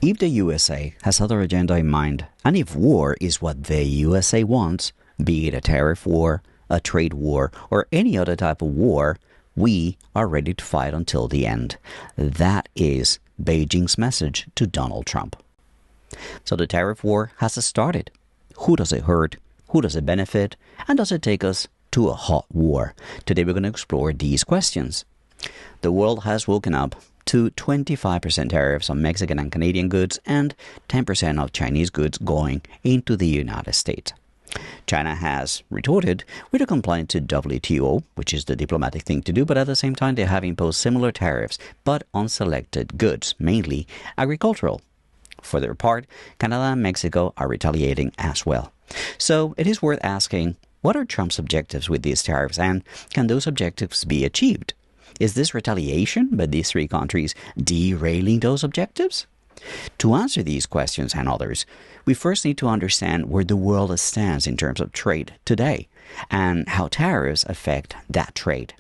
If the USA has other agenda in mind, and if war is what the USA wants, be it a tariff war, a trade war, or any other type of war, we are ready to fight until the end. That is Beijing's message to Donald Trump. So the tariff war has started. Who does it hurt? Who does it benefit? And does it take us to a hot war? Today we're going to explore these questions. The world has woken up to 25% tariffs on Mexican and Canadian goods and 10% of Chinese goods going into the United States. China has retorted with a complaint to WTO, which is the diplomatic thing to do, but at the same time they have imposed similar tariffs, but on selected goods, mainly agricultural. For their part, Canada and Mexico are retaliating as well. So it is worth asking, what are Trump's objectives with these tariffs, and can those objectives be achieved? Is this retaliation by these three countries derailing those objectives? To answer these questions and others, we first need to understand where the world stands in terms of trade today and how tariffs affect that trade.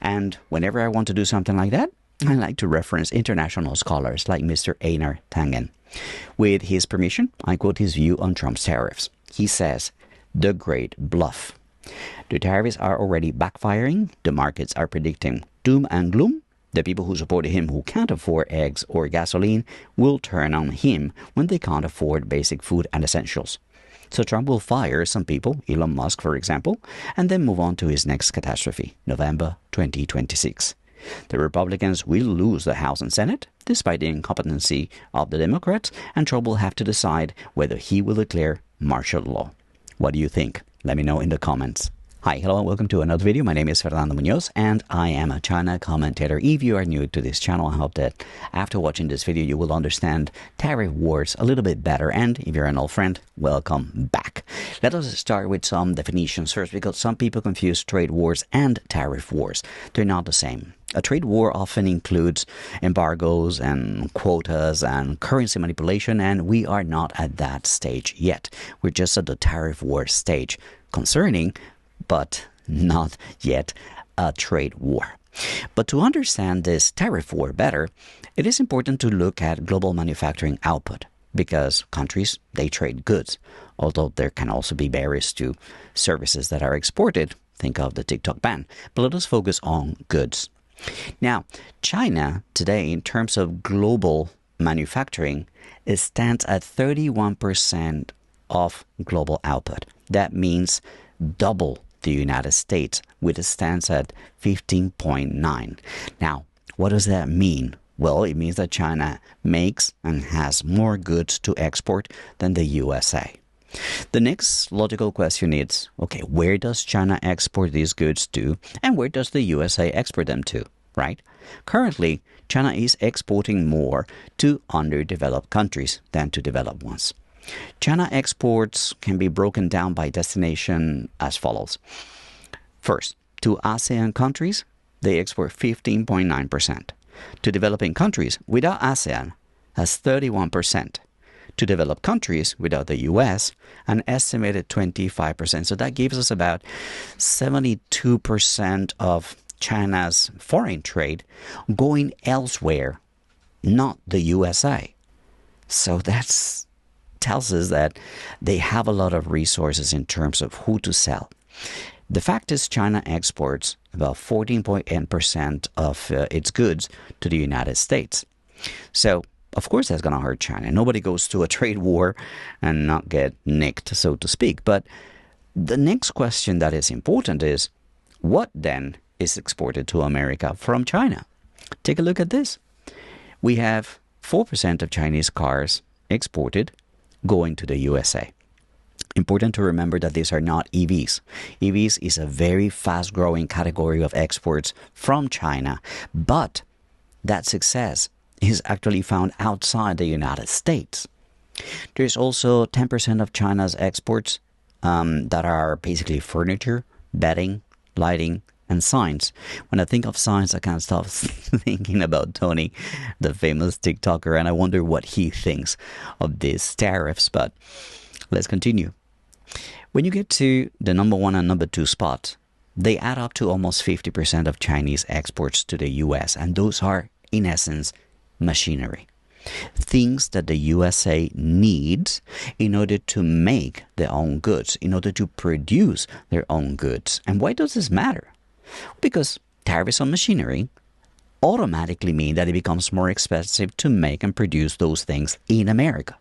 And whenever I want to do something like that, I like to reference international scholars like Mr. Einar Tangen. With his permission, I quote his view on Trump's tariffs. He says, "The great bluff. The tariffs are already backfiring. The markets are predicting doom and gloom. The people who supported him who can't afford eggs or gasoline will turn on him when they can't afford basic food and essentials. So Trump will fire some people, Elon Musk for example, and then move on to his next catastrophe, November 2026. The Republicans will lose the House and Senate, despite the incompetency of the Democrats, and Trump will have to decide whether he will declare martial law." What do you think? Let me know in the comments. Hi, hello and welcome to another video. My name is Fernando Munoz and I am a China commentator. If you are new to this channel, I hope that after watching this video you will understand tariff wars a little bit better, and if you're an old friend, welcome back. Let us start with some definitions first, because some people confuse trade wars and tariff wars. They're not the same. A trade war often includes embargoes and quotas and currency manipulation, and we are not at that stage yet. We're just at the tariff war stage, concerning but not yet a trade war. But to understand this tariff war better, it is important to look at global manufacturing output, because countries, they trade goods, although there can also be barriers to services that are exported. Think of the TikTok ban. But let us focus on goods. Now, China today, in terms of global manufacturing, it stands at 31% of global output. That means double the United States, which stands at 15.9. Now, what does that mean? Well, it means that China makes and has more goods to export than the USA. The next logical question is, okay, where does China export these goods to, and where does the USA export them to, right? Currently, China is exporting more to underdeveloped countries than to developed ones. China exports can be broken down by destination as follows. First, to ASEAN countries, they export 15.9%. To developing countries without ASEAN, that's 31%. To developed countries without the US, an estimated 25%. So that gives us about 72% of China's foreign trade going elsewhere, not the USA. So that tells us that they have a lot of resources in terms of who to sell. The fact is, China exports about 14.8% of its goods to the United States. So, of course, that's going to hurt China. Nobody goes to a trade war and not get nicked, so to speak. But the next question that is important is, what then is exported to America from China? Take a look at this. We have 4% of Chinese cars exported going to the USA. Important to remember that these are not EVs. EVs is a very fast-growing category of exports from China, but that success is actually found outside the United States. There's also 10% of China's exports that are basically furniture, bedding, lighting, and signs. When I think of signs, I can't stop thinking about Tony, the famous TikToker, and I wonder what he thinks of these tariffs. But let's continue. When you get to the number 1 and number 2 spots, they add up to almost 50% of Chinese exports to the US, and those are, in essence, machinery. things that the USA needs in order to make their own goods, in order to produce their own goods. And why does this matter? Because tariffs on machinery automatically mean that it becomes more expensive to make and produce those things in America.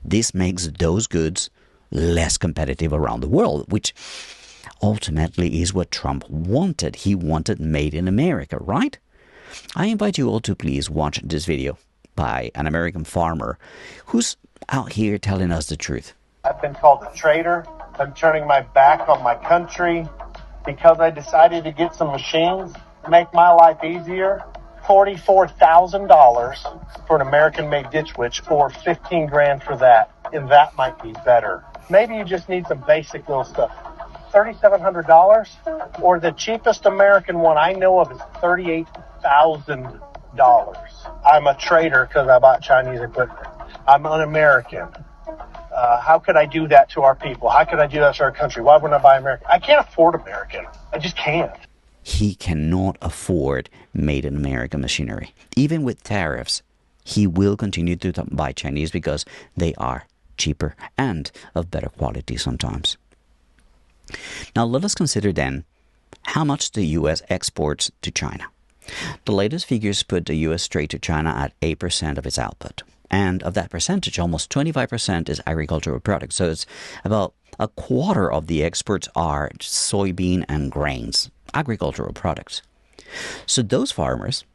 This makes those goods less competitive around the world, which ultimately is what Trump wanted. He wanted made in America, right? I invite you all to please watch this video by an American farmer who's out here telling us the truth. I've been called a traitor. I'm turning my back on my country because I decided to get some machines to make my life easier. $44,000 for an American-made ditch witch, or $15,000 for that, and that might be better. Maybe you just need some basic little stuff. $3,700, or the cheapest American one I know of is $38,000. I'm a traitor because I bought Chinese equipment. I'm un-American. How could I do that to our people? How could I do that to our country? Why wouldn't I buy American? I can't afford American. I just can't. He cannot afford made in America machinery. Even with tariffs, he will continue to buy Chinese because they are cheaper and of better quality sometimes. Now let us consider then how much the U.S. exports to China. The latest figures put the U.S. trade to China at 8% of its output. And of that percentage, almost 25% is agricultural products. So it's about a quarter of the exports are soybean and grains, agricultural products. So those farmers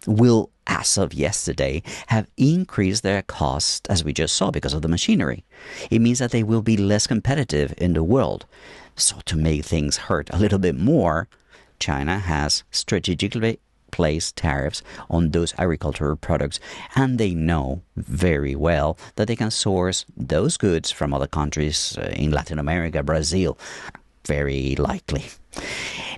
will, as of yesterday, have increased their cost, as we just saw, because of the machinery. It means that they will be less competitive in the world. So to make things hurt a little bit more, China has strategically placed tariffs on those agricultural products, and they know very well that they can source those goods from other countries in Latin America, Brazil, very likely.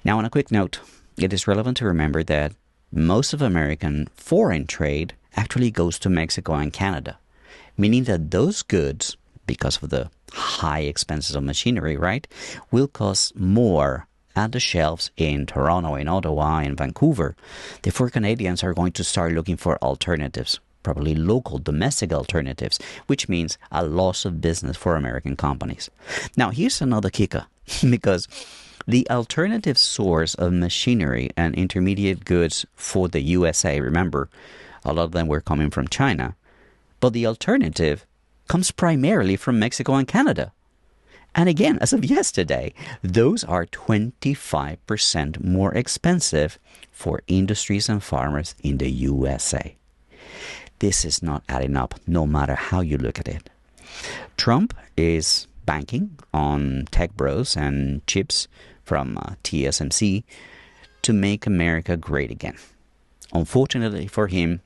Now, on a quick note, it is relevant to remember that most of American foreign trade actually goes to Mexico and Canada, meaning that those goods, because of the high expenses of machinery, right, will cost more at the shelves in Toronto, in Ottawa, in Vancouver. Therefore, Canadians are going to start looking for alternatives, probably local, domestic alternatives, which means a loss of business for American companies. Now, here's another kicker, because the alternative source of machinery and intermediate goods for the USA, remember, a lot of them were coming from China, but the alternative comes primarily from Mexico and Canada. And again, as of yesterday, those are 25% more expensive for industries and farmers in the USA. This is not adding up, no matter how you look at it. Trump is banking on tech bros and chips from TSMC to make America great again. Unfortunately for him,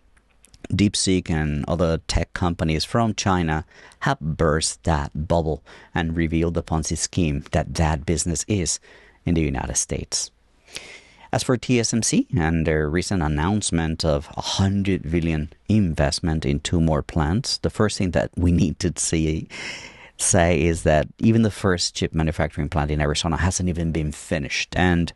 DeepSeek and other tech companies from China have burst that bubble and revealed the Ponzi scheme that business is in the United States. As for TSMC and their recent announcement of $100 billion investment in 2 more plants, the first thing that we need to say is that even the first chip manufacturing plant in Arizona hasn't even been finished, and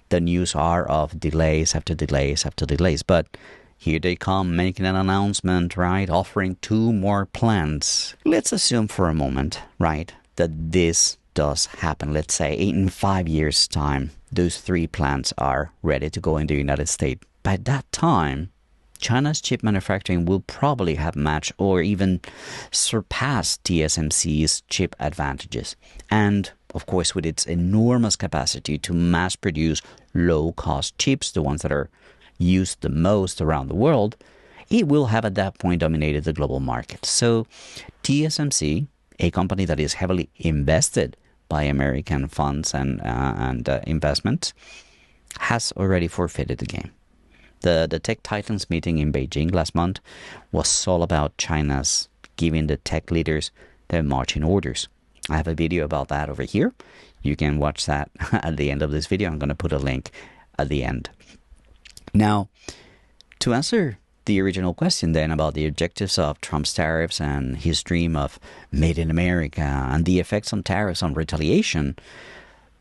the news are of delays after delays after delays. But here they come, making an announcement, right, offering 2 more plants. Let's assume for a moment, right, that this does happen. Let's say in 5 years' time, those 3 plants are ready to go in the United States. By that time, China's chip manufacturing will probably have matched or even surpassed TSMC's chip advantages. And, of course, with its enormous capacity to mass produce low-cost chips, the ones that are used the most around the world, it will have at that point dominated the global market. So TSMC, a company that is heavily invested by American funds and investments, has already forfeited the game. The Tech Titans meeting in Beijing last month was all about China's giving the tech leaders their marching orders. I have a video about that over here. You can watch that at the end of this video. I'm going to put a link at the end. Now, to answer the original question then about the objectives of Trump's tariffs and his dream of Made in America and the effects on tariffs on retaliation,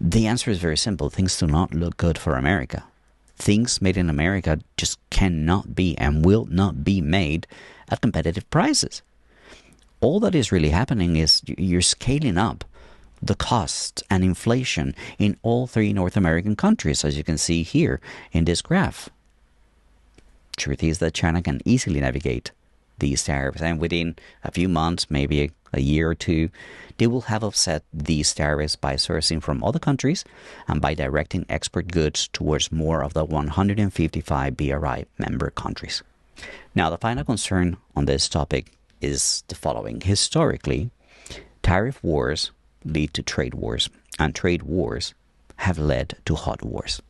the answer is very simple. Things do not look good for America. Things made in America just cannot be and will not be made at competitive prices. All that is really happening is you're scaling up the cost and inflation in all three North American countries, as you can see here in this graph. Truth is that China can easily navigate these tariffs, and within a few months, maybe a year or two, they will have offset these tariffs by sourcing from other countries and by directing export goods towards more of the 155 BRI member countries. Now, the final concern on this topic is the following. Historically, tariff wars lead to trade wars, and trade wars have led to hot wars.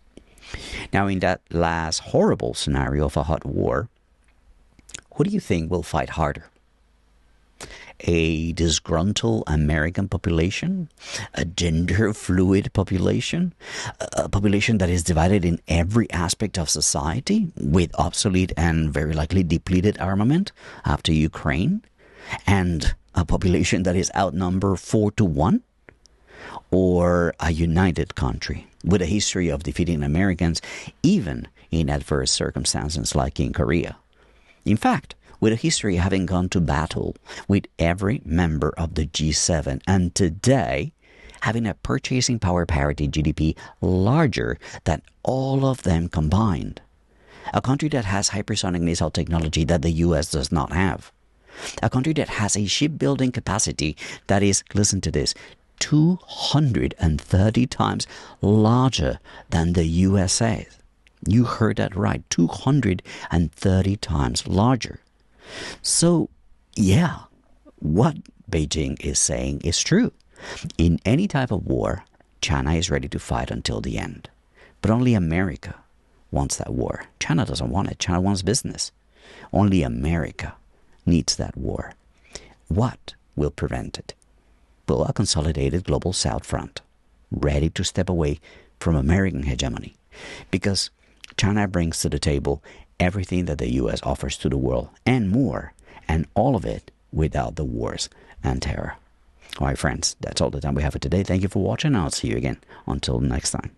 Now, in that last horrible scenario of a hot war, who do you think will fight harder? A disgruntled American population? A gender fluid population? A population that is divided in every aspect of society with obsolete and very likely depleted armament after Ukraine? And a population that is outnumbered 4-1? Or a united country with a history of defeating Americans even in adverse circumstances like in Korea? In fact, with a history of having gone to battle with every member of the G7, and today having a purchasing power parity GDP larger than all of them combined. A country that has hypersonic missile technology that the US does not have. A country that has a shipbuilding capacity that is, listen to this, 230 times larger than the USA. You heard that right, 230 times larger. So, yeah, what Beijing is saying is true. In any type of war, China is ready to fight until the end. But only America wants that war. China doesn't want it. China wants business. Only America needs that war. What will prevent it? Well, a consolidated global South front, ready to step away from American hegemony. Because China brings to the table everything that the US offers to the world and more, and all of it without the wars and terror. All right, friends, that's all the time we have for today. Thank you for watching. I'll see you again. Until next time.